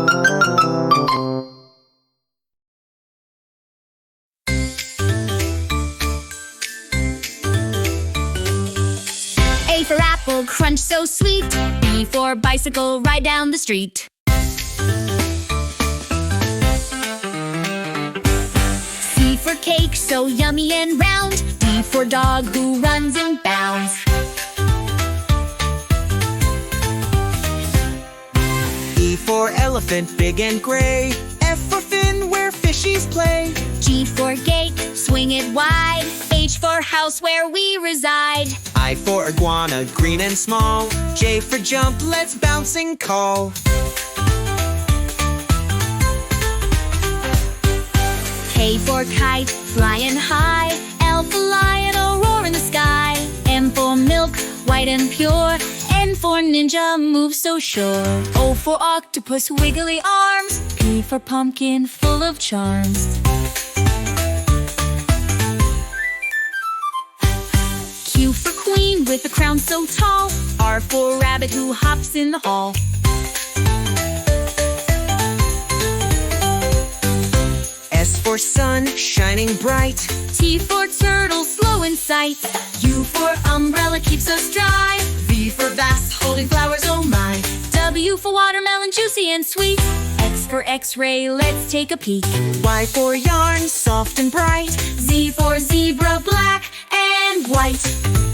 A for apple, crunch so sweet. B for bicycle, ride down the street. C for cake, so yummy and round. D for dog who runs and bounds. E for elephant, big and gray. F for fin, where fishies play. G for gate, swing it wide. H for house, where we reside. I for iguana, green and small. J for jump, let's bounce and call. K for kite, flying high. L for lion, a roar in the sky. M for milk, white and pure. N for ninja, move so sure. O for octopus, wiggly arms. P for pumpkin, full of charms. Q for queen, with a crown so tall. R for rabbit who hops in the hall. S for sun, shining bright. T for turtle, slow in sight. U for umbrella, keeps us dry. V for vase, holding flowers, oh my. W for watermelon, juicy and sweet. X for x-ray, let's take a peek. Y for yarn, soft and bright. Z for zebra, black and white.